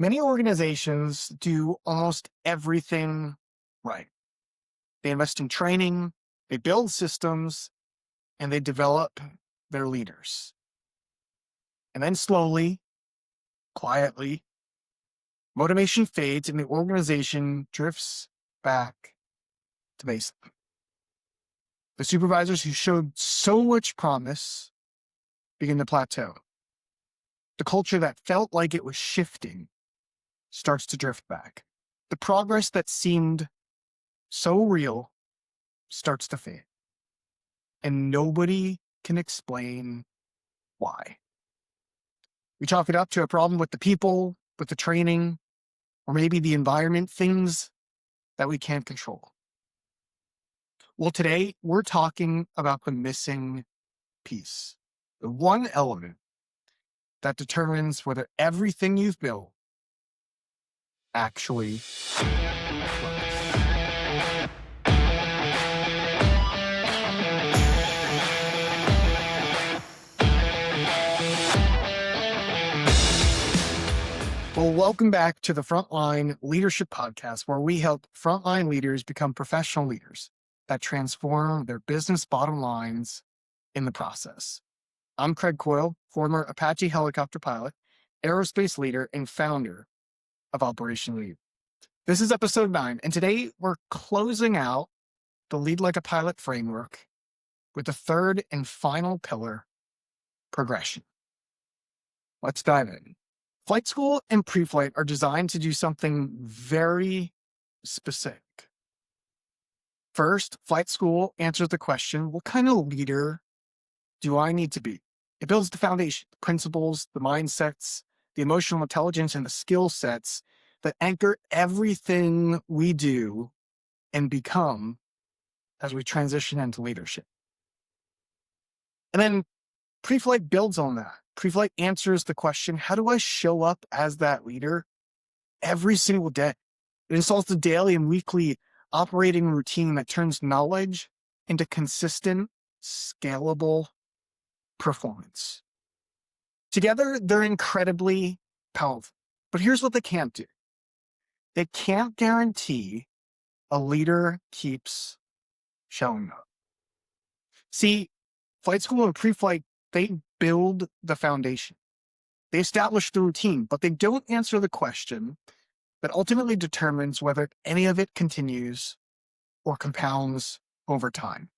Many organizations do almost everything right. They invest in training, they build systems, and they develop their leaders. And then slowly, quietly, motivation fades and the organization drifts back to basic. The supervisors who showed so much promise begin to plateau. The culture that felt like it was shifting starts to drift back. The progress that seemed so real starts to fade. And nobody can explain why. We chalk it up to a problem with the people, with the training, or maybe the environment, things that we can't control. Well, today we're talking about the missing piece, the one element that determines whether everything you've built actually works. Well, welcome back to the Frontline Leadership Podcast, where we help frontline leaders become professional leaders that transform their business bottom lines in the process. I'm Craig Coyle, former Apache helicopter pilot, aerospace leader, and founder of Operation Lead. This is episode 9, and today we're closing out the Lead Like a Pilot framework with the third and final pillar, progression. Let's dive in. Flight school and Preflight are designed to do something very specific. First, flight school answers the question, what kind of leader do I need to be? It builds the foundation, the principles, the mindsets, the emotional intelligence, and the skill sets that anchor everything we do and become as we transition into leadership. And then Preflight builds on that. Preflight answers the question, how do I show up as that leader every single day? It installs the daily and weekly operating routine that turns knowledge into consistent, scalable performance. Together, they're incredibly powerful. But here's what they can't do. They can't guarantee a leader keeps showing up. See, flight school and Preflight, they build the foundation. They establish the routine, but they don't answer the question that ultimately determines whether any of it continues or compounds over time.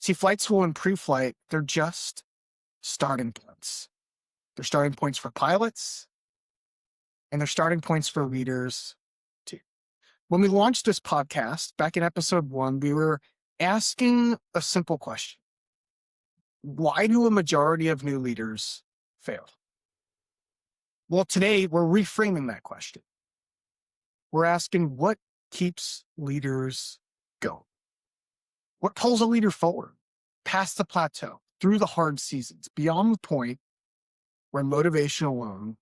See, flight school and Preflight, they're just starting points. They're starting points for pilots, and they're starting points for leaders too. When we launched this podcast back in episode 1, we were asking a simple question. Why do a majority of new leaders fail? Well, today we're reframing that question. We're asking what keeps leaders going? What pulls a leader forward, past the plateau, through the hard seasons, beyond the point where motivation alone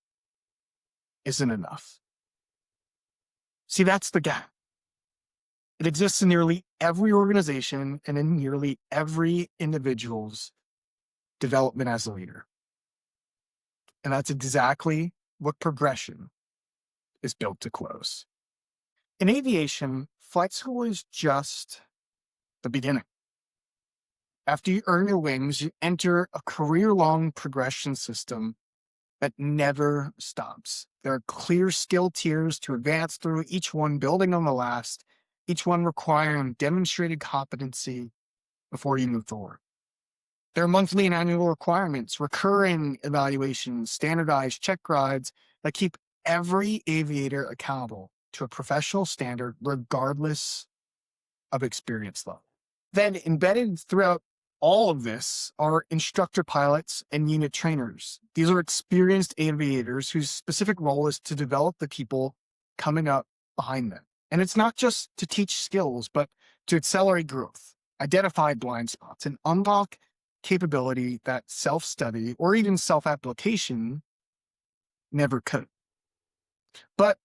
isn't enough? See, that's the gap. It exists in nearly every organization and in nearly every individual's development as a leader. And that's exactly what progression is built to close. In aviation, flight school is just the beginning. After you earn your wings, you enter a career-long progression system that never stops. There are clear skill tiers to advance through, each one building on the last, each one requiring demonstrated competency before you move forward. There are monthly and annual requirements, recurring evaluations, standardized check rides that keep every aviator accountable to a professional standard, regardless of experience level. Then embedded throughout all of this are instructor pilots and unit trainers. These are experienced aviators whose specific role is to develop the people coming up behind them. And it's not just to teach skills, but to accelerate growth, identify blind spots, and unlock capability that self-study or even self-application never could. But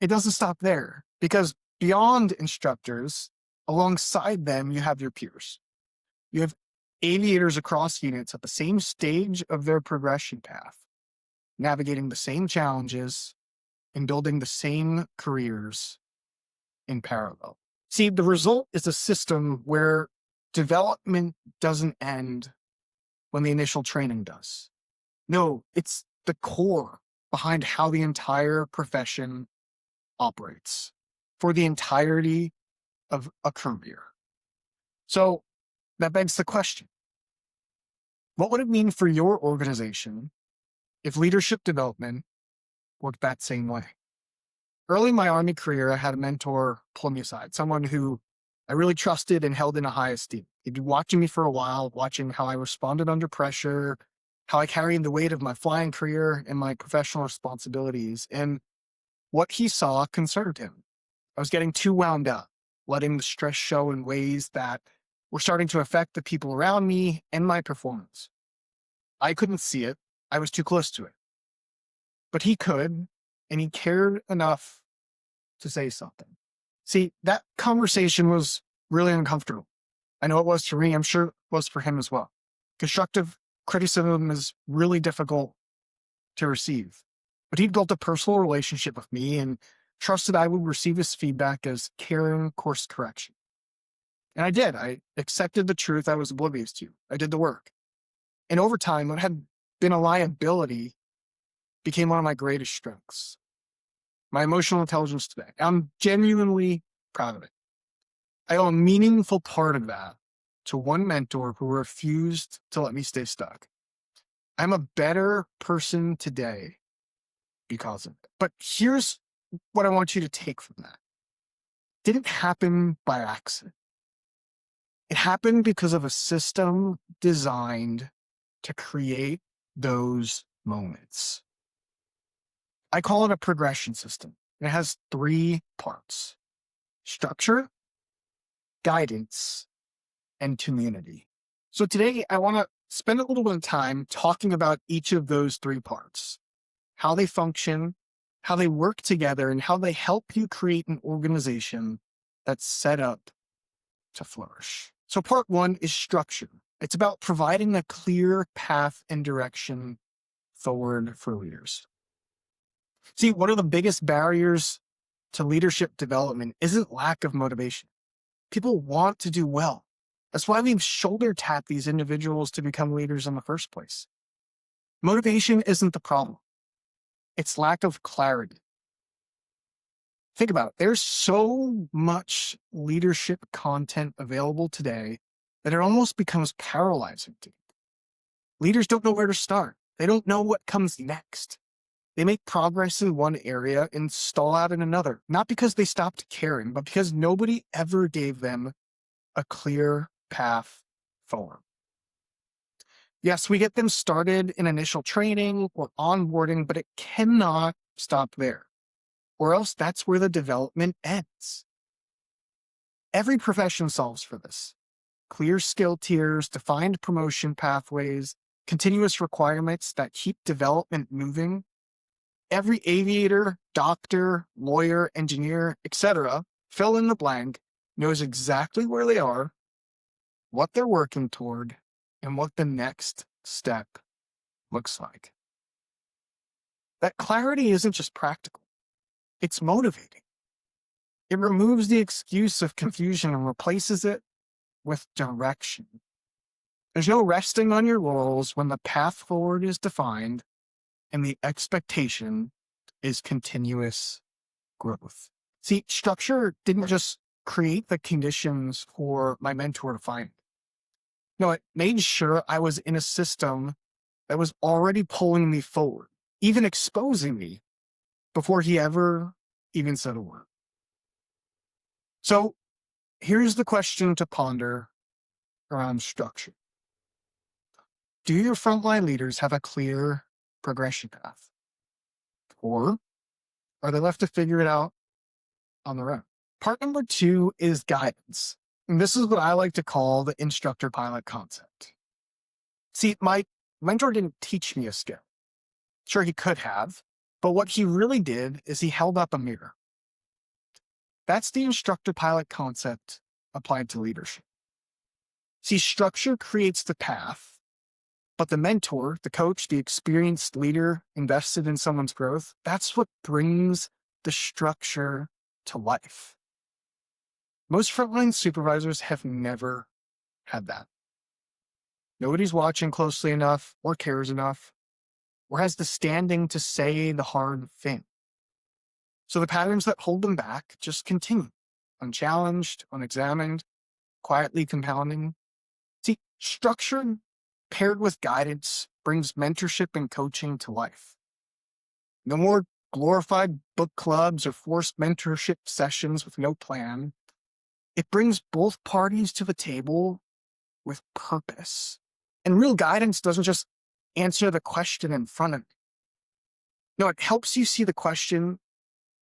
it doesn't stop there, because beyond instructors, alongside them, you have your peers. You have aviators across units at the same stage of their progression path. navigating the same challenges and building the same careers in parallel. See, the result is a system where development doesn't end when the initial training does. No, it's the core behind how the entire profession operates for the entirety of a career. So that begs the question, what would it mean for your organization if leadership development worked that same way? Early in my Army career, I had a mentor pull me aside, someone who I really trusted and held in a high esteem. He'd been watching me for a while, watching how I responded under pressure, how I carried the weight of my flying career and my professional responsibilities. And what he saw concerned him. I was getting too wound up, letting the stress show in ways that were starting to affect the people around me and my performance. I couldn't see it. I was too close to it. But he could, and he cared enough to say something. See, that conversation was really uncomfortable. I know it was for me. I'm sure it was for him as well. Constructive criticism is really difficult to receive. But he'd built a personal relationship with me and trusted I would receive his feedback as caring course correction. And I did. I accepted the truth I was oblivious to. I did the work. And over time, what had been a liability became one of my greatest strengths. My emotional intelligence today. I'm genuinely proud of it. I owe a meaningful part of that to one mentor who refused to let me stay stuck. I'm a better person today because of it. But here's what I want you to take from that. It didn't happen by accident. It happened because of a system designed to create those moments. I call it a progression system. It has 3 parts: structure, guidance, and community. So today I want to spend a little bit of time talking about each of those 3 parts, how they function, how they work together, and how they help you create an organization that's set up to flourish. So part 1 is structure. It's about providing a clear path and direction forward for leaders. See, one of the biggest barriers to leadership development isn't lack of motivation. People want to do well. That's why we've shoulder tapped these individuals to become leaders in the first place. Motivation isn't the problem. It's lack of clarity. Think about it. There's so much leadership content available today that it almost becomes paralyzing to you. Leaders don't know where to start. They don't know what comes next. They make progress in one area and stall out in another, not because they stopped caring, but because nobody ever gave them a clear path forward. Yes, we get them started in initial training or onboarding, but it cannot stop there, or else that's where the development ends. Every profession solves for this. Clear skill tiers, defined promotion pathways, continuous requirements that keep development moving. Every aviator, doctor, lawyer, engineer, etc., fill in the blank, knows exactly where they are, what they're working toward, and what the next step looks like. That clarity isn't just practical. It's motivating. It removes the excuse of confusion and replaces it with direction. There's no resting on your laurels when the path forward is defined and the expectation is continuous growth. See, structure didn't just create the conditions for my mentor to find. No, it made sure I was in a system that was already pulling me forward, even exposing me before he ever even said a word. So here's the question to ponder around structure. Do your frontline leaders have a clear progression path? Or are they left to figure it out on their own? Part number 2 is guidance. And this is what I like to call the instructor pilot concept. See, my mentor didn't teach me a skill. Sure, he could have, but what he really did is he held up a mirror. That's the instructor pilot concept applied to leadership. See, structure creates the path, But the mentor, the coach, the experienced leader invested in someone's growth, that's what brings the structure to life. Most frontline supervisors have never had that. Nobody's watching closely enough or cares enough or has the standing to say the hard thing. So the patterns that hold them back just continue, unchallenged, unexamined, quietly compounding. See, structure paired with guidance brings mentorship and coaching to life. No more glorified book clubs or forced mentorship sessions with no plan. It brings both parties to the table with purpose. And real guidance doesn't just answer the question in front of you. No, it helps you see the question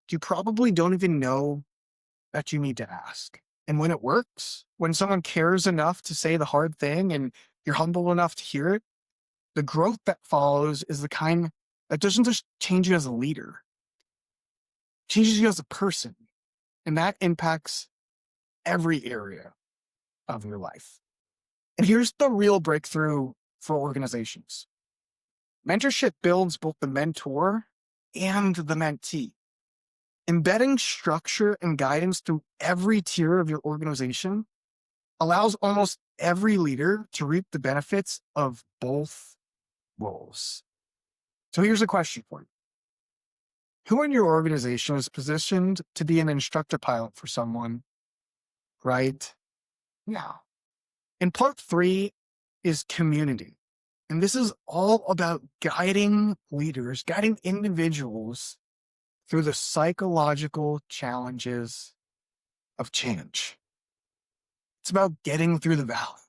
you probably don't even know that you need to ask. And when it works, when someone cares enough to say the hard thing and you're humble enough to hear it, the growth that follows is the kind that doesn't just change you as a leader, it changes you as a person. And that impacts every area of your life. And here's the real breakthrough for organizations. Mentorship builds both the mentor and the mentee. Embedding structure and guidance through every tier of your organization allows almost every leader to reap the benefits of both roles. So here's a question for you. Who in your organization is positioned to be an instructor pilot for someone right now? And part 3 is community. And this is all about guiding leaders, guiding individuals through the psychological challenges of change. It's about getting through the valley.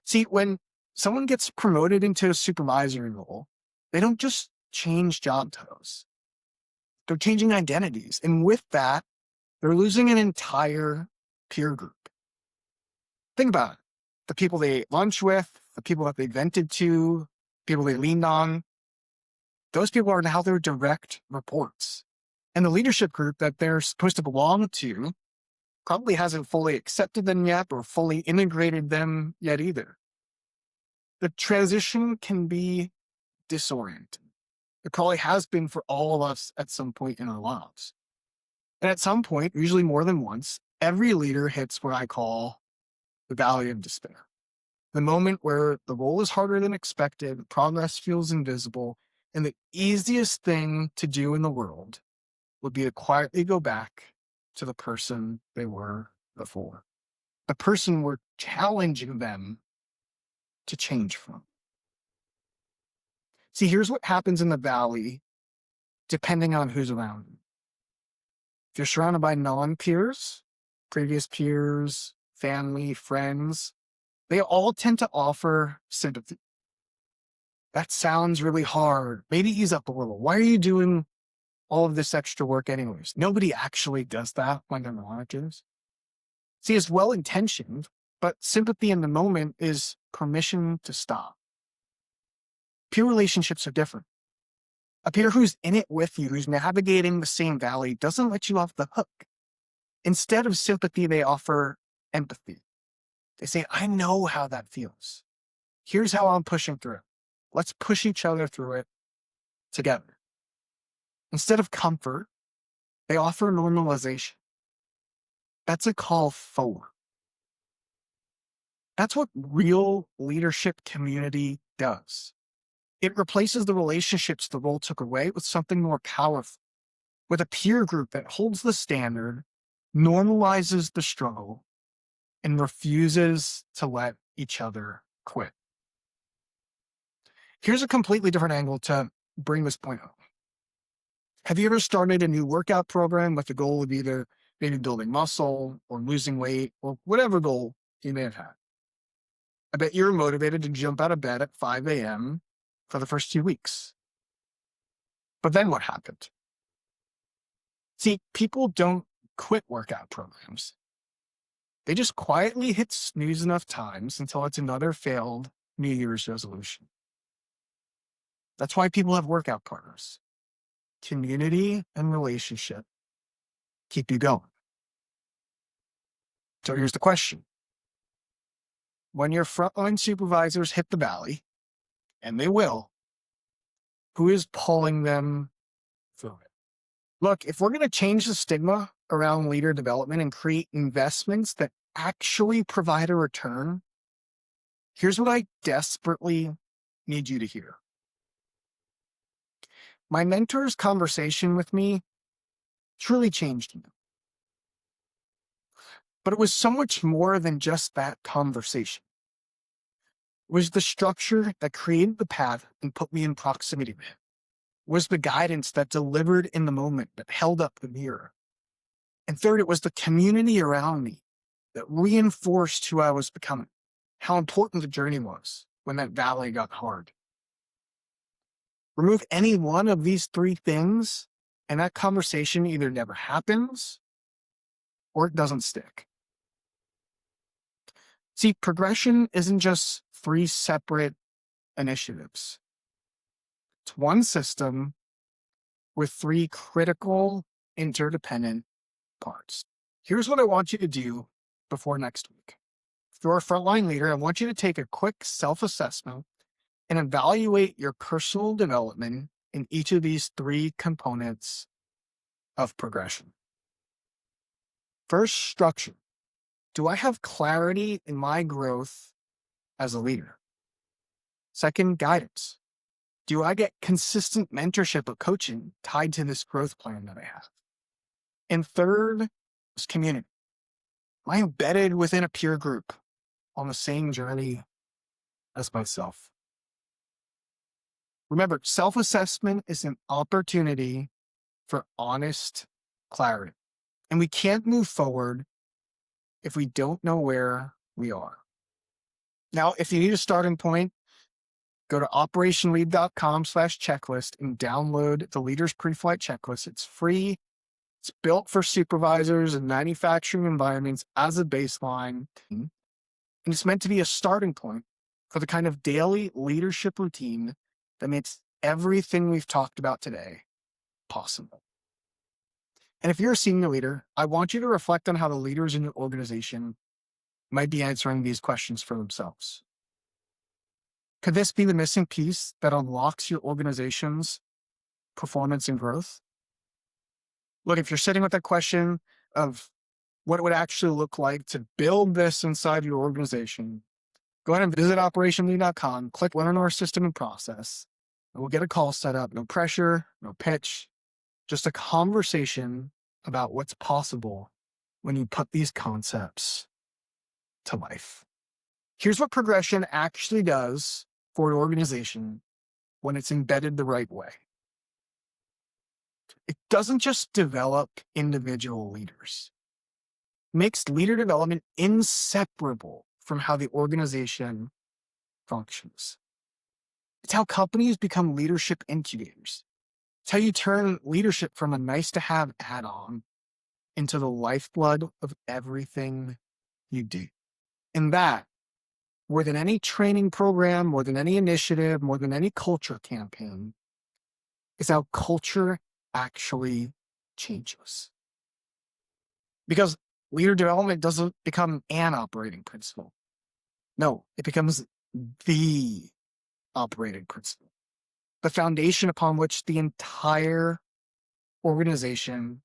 See, when someone gets promoted into a supervisory role, they don't just change job titles. They're changing identities. And with that, they're losing an entire peer group. Think about it. The people they ate lunch with, the people that they vented to, people they leaned on, those people are now their direct reports. And the leadership group that they're supposed to belong to probably hasn't fully accepted them yet or fully integrated them yet either. The transition can be disorienting. It probably has been for all of us at some point in our lives. And at some point, usually more than once, every leader hits what I call the valley of despair. The moment where the role is harder than expected, progress feels invisible, and the easiest thing to do in the world would be to quietly go back to the person they were before, the person we're challenging them to change from. See, here's what happens in the valley, depending on who's around you. If you're surrounded by non-peers, previous peers, family, friends, they all tend to offer sympathy. That sounds really hard. Maybe ease up a little. Why are you doing all of this extra work anyways? Nobody actually does that when they're non-peers. See, it's well-intentioned, but sympathy in the moment is permission to stop. Peer relationships are different. A peer who's in it with you, who's navigating the same valley, doesn't let you off the hook. Instead of sympathy, they offer empathy. They say, I know how that feels. Here's how I'm pushing through. Let's push each other through it together. Instead of comfort, they offer normalization. That's a call forward. That's what real leadership community does. It replaces the relationships the role took away with something more powerful, with a peer group that holds the standard, normalizes the struggle, and refuses to let each other quit. Here's a completely different angle to bring this point up. Have you ever started a new workout program with the goal of either maybe building muscle or losing weight or whatever goal you may have had? I bet you're motivated to jump out of bed at 5 a.m. for the first 2 weeks. But then what happened? See, people don't quit workout programs. They just quietly hit snooze enough times until it's another failed New Year's resolution. That's why people have workout partners. Community and relationship keep you going. So here's the question. when your frontline supervisors hit the valley, and they will, who is pulling them through it? Look, if we're going to change the stigma around leader development and create investments that actually provide a return, here's what I desperately need you to hear. My mentor's conversation with me truly changed me. But it was so much more than just that conversation. It was the structure that created the path and put me in proximity with him. It was the guidance that delivered in the moment, that held up the mirror. And third, it was the community around me that reinforced who I was becoming, how important the journey was when that valley got hard. Remove any one of these three things, and that conversation either never happens or it doesn't stick. See, progression isn't just three separate initiatives. It's one system with three critical, interdependent parts. Here's what I want you to do before next week. If you're a frontline leader, I want you to take a quick self-assessment and evaluate your personal development in each of these three components of progression. First, structure. Do I have clarity in my growth as a leader? Second, guidance. Do I get consistent mentorship or coaching tied to this growth plan that I have? And third is community. Am I embedded within a peer group on the same journey as myself? Remember, self-assessment is an opportunity for honest clarity. And we can't move forward if we don't know where we are. Now, if you need a starting point, go to operationlead.com/checklist and download the Leaders Preflight Checklist. It's free. It's built for supervisors and manufacturing environments as a baseline. And it's meant to be a starting point for the kind of daily leadership routine that makes everything we've talked about today possible. And if you're a senior leader, I want you to reflect on how the leaders in your organization might be answering these questions for themselves. Could this be the missing piece that unlocks your organization's performance and growth? Look, if you're sitting with that question of what it would actually look like to build this inside your organization, go ahead and visit operationlead.com, click Learn Our System and Process, and we'll get a call set up. No pressure, no pitch, just a conversation about what's possible when you put these concepts to life. Here's what progression actually does for an organization when it's embedded the right way. It doesn't just develop individual leaders. It makes leader development inseparable from how the organization functions. It's how companies become leadership incubators. It's how you turn leadership from a nice-to-have add-on into the lifeblood of everything you do. And that, more than any training program, more than any initiative, more than any culture campaign, is how culture actually changes. Because leader development doesn't become an operating principle. No, it becomes the operating principle. The foundation upon which the entire organization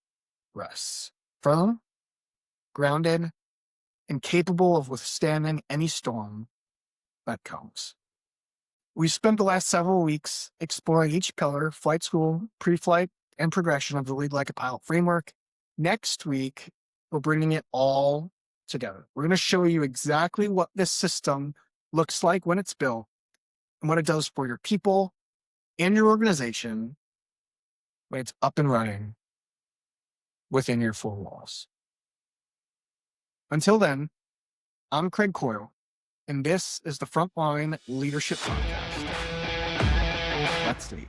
rests. Firm, grounded, and capable of withstanding any storm that comes. We spent the last several weeks exploring each pillar: flight school, pre-flight, and progression of the Lead Like a Pilot framework. Next week, we're bringing it all together. We're going to show you exactly what this system looks like when it's built and what it does for your people and your organization when it's up and running within your four walls. Until then, I'm Craig Coyle, and this is the Frontline Leadership Podcast. Let's lead.